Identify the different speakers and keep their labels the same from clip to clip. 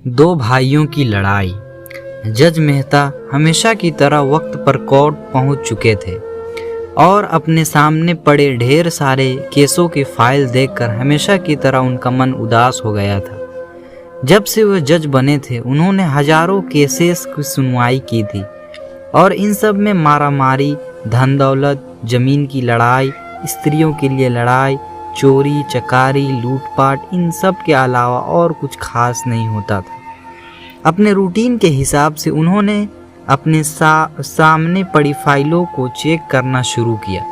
Speaker 1: दो भाइयों की लड़ाई। जज मेहता हमेशा की तरह वक्त पर कोर्ट पहुंच चुके थे और अपने सामने पड़े ढेर सारे केसों की फाइल देखकर हमेशा की तरह उनका मन उदास हो गया था। जब से वह जज बने थे उन्होंने हजारों केसेस की सुनवाई की थी और इन सब में मारामारी, धन दौलत, जमीन की लड़ाई, स्त्रियों के लिए लड़ाई, चोरी चकारी, लूटपाट, इन सब के अलावा और कुछ खास नहीं होता था। अपने रूटीन के हिसाब से उन्होंने अपने सामने पड़ी फाइलों को चेक करना शुरू किया।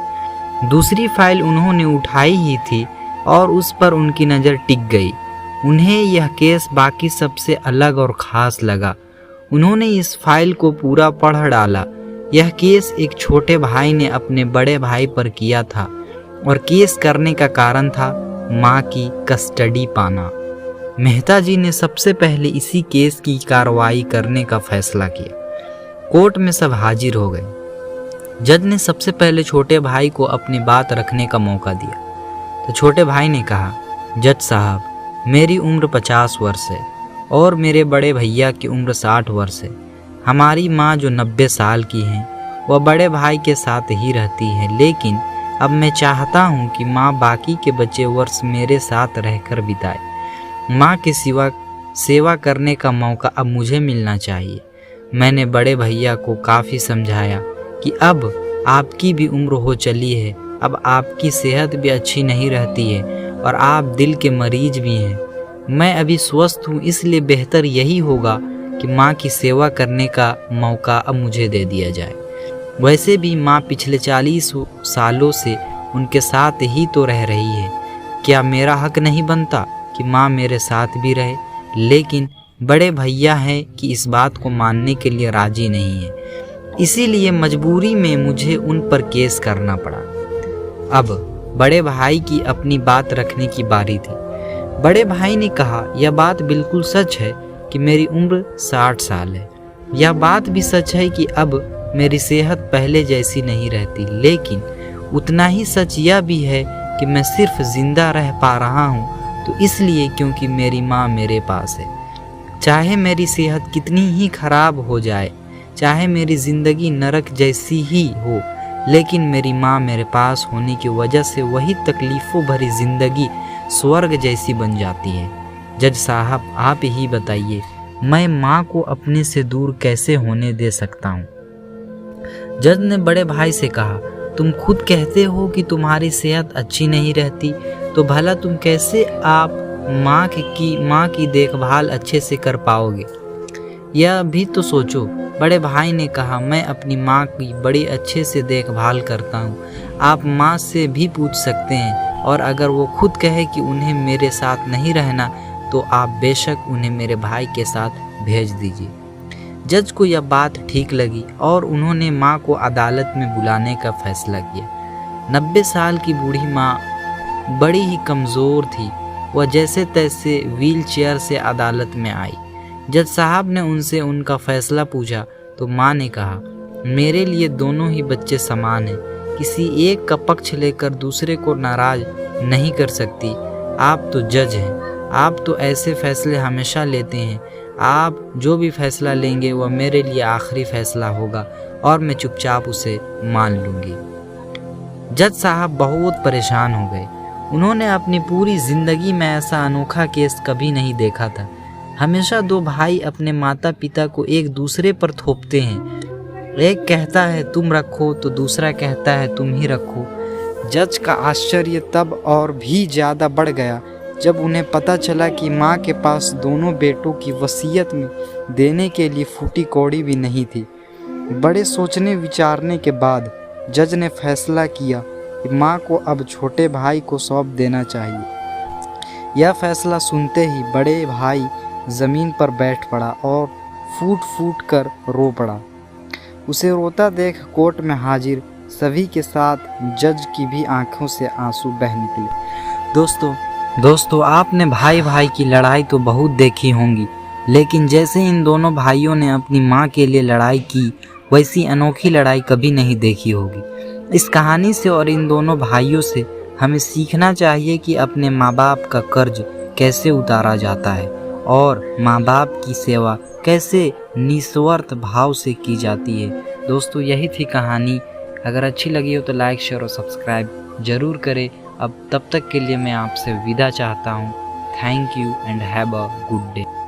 Speaker 1: दूसरी फाइल उन्होंने उठाई ही थी और उस पर उनकी नज़र टिक गई। उन्हें यह केस बाकी सबसे अलग और ख़ास लगा। उन्होंने इस फाइल को पूरा पढ़ डाला। यह केस एक छोटे भाई ने अपने बड़े भाई पर किया था और केस करने का कारण था माँ की कस्टडी पाना। मेहता जी ने सबसे पहले इसी केस की कार्रवाई करने का फैसला किया। कोर्ट में सब हाजिर हो गए। जज ने सबसे पहले छोटे भाई को अपनी बात रखने का मौका दिया तो छोटे भाई ने कहा, जज साहब, मेरी उम्र 50 वर्ष है और मेरे बड़े भैया की उम्र 60 वर्ष है। हमारी माँ जो 90 साल की हैं वह बड़े भाई के साथ ही रहती है, लेकिन अब मैं चाहता हूँ कि माँ बाकी के बचे वर्ष मेरे साथ रहकर बिताए। माँ की सेवा करने का मौका अब मुझे मिलना चाहिए। मैंने बड़े भैया को काफ़ी समझाया कि अब आपकी भी उम्र हो चली है, अब आपकी सेहत भी अच्छी नहीं रहती है और आप दिल के मरीज भी हैं। मैं अभी स्वस्थ हूँ, इसलिए बेहतर यही होगा कि माँ की सेवा करने का मौका अब मुझे दे दिया जाए। वैसे भी माँ पिछले 40 सालों से उनके साथ ही तो रह रही है। क्या मेरा हक नहीं बनता कि माँ मेरे साथ भी रहे? लेकिन बड़े भैया हैं कि इस बात को मानने के लिए राजी नहीं है, इसीलिए मजबूरी में मुझे उन पर केस करना पड़ा। अब बड़े भाई की अपनी बात रखने की बारी थी। बड़े भाई ने कहा, यह बात बिल्कुल सच है कि मेरी उम्र 60 साल है। यह बात भी सच है कि अब मेरी सेहत पहले जैसी नहीं रहती, लेकिन उतना ही सच यह भी है कि मैं सिर्फ जिंदा रह पा रहा हूँ तो इसलिए क्योंकि मेरी माँ मेरे पास है। चाहे मेरी सेहत कितनी ही खराब हो जाए, चाहे मेरी ज़िंदगी नरक जैसी ही हो, लेकिन मेरी माँ मेरे पास होने की वजह से वही तकलीफ़ों भरी ज़िंदगी स्वर्ग जैसी बन जाती है। जज साहब, आप ही बताइए, मैं माँ को अपने से दूर कैसे होने दे सकता हूँ? जज ने बड़े भाई से कहा, तुम खुद कहते हो कि तुम्हारी सेहत अच्छी नहीं रहती, तो भला तुम कैसे आप माँ की देखभाल अच्छे से कर पाओगे? यह भी तो सोचो। बड़े भाई ने कहा, मैं अपनी माँ की बड़ी अच्छे से देखभाल करता हूँ। आप माँ से भी पूछ सकते हैं और अगर वो खुद कहे कि उन्हें मेरे साथ नहीं रहना तो आप बेशक उन्हें मेरे भाई के साथ भेज दीजिए। जज को यह बात ठीक लगी और उन्होंने माँ को अदालत में बुलाने का फैसला किया। 90 साल की बूढ़ी माँ बड़ी ही कमज़ोर थी। वह जैसे तैसे व्हील चेयर से अदालत में आई। जज साहब ने उनसे उनका फैसला पूछा तो माँ ने कहा, मेरे लिए दोनों ही बच्चे समान हैं। किसी एक का पक्ष लेकर दूसरे को नाराज़ नहीं कर सकती। आप तो जज हैं, आप तो ऐसे फैसले हमेशा लेते हैं। आप जो भी फैसला लेंगे वह मेरे लिए आखिरी फैसला होगा और मैं चुपचाप उसे मान लूँगी। जज साहब बहुत परेशान हो गए। उन्होंने अपनी पूरी ज़िंदगी में ऐसा अनोखा केस कभी नहीं देखा था। हमेशा दो भाई अपने माता पिता को एक दूसरे पर थोपते हैं। एक कहता है तुम रखो तो दूसरा कहता है तुम ही रखो। जज का आश्चर्य तब और भी ज़्यादा बढ़ गया जब उन्हें पता चला कि माँ के पास दोनों बेटों की वसीयत में देने के लिए फूटी कौड़ी भी नहीं थी। बड़े सोचने विचारने के बाद जज ने फैसला किया कि माँ को अब छोटे भाई को सौंप देना चाहिए। यह फैसला सुनते ही बड़े भाई ज़मीन पर बैठ पड़ा और फूट फूट कर रो पड़ा। उसे रोता देख कोर्ट में हाजिर सभी के साथ जज की भी आंखों से आंसू बह निकले। दोस्तों, आपने भाई भाई की लड़ाई तो बहुत देखी होंगी, लेकिन जैसे इन दोनों भाइयों ने अपनी माँ के लिए लड़ाई की, वैसी अनोखी लड़ाई कभी नहीं देखी होगी। इस कहानी से और इन दोनों भाइयों से हमें सीखना चाहिए कि अपने माँ बाप का कर्ज कैसे उतारा जाता है और माँ बाप की सेवा कैसे निस्वार्थ भाव से की जाती है। दोस्तों यही थी कहानी। अगर अच्छी लगी हो तो लाइक शेयर और सब्सक्राइब ज़रूर करें। अब तब तक के लिए मैं आपसे विदा चाहता हूँ। Thank you and have a good day.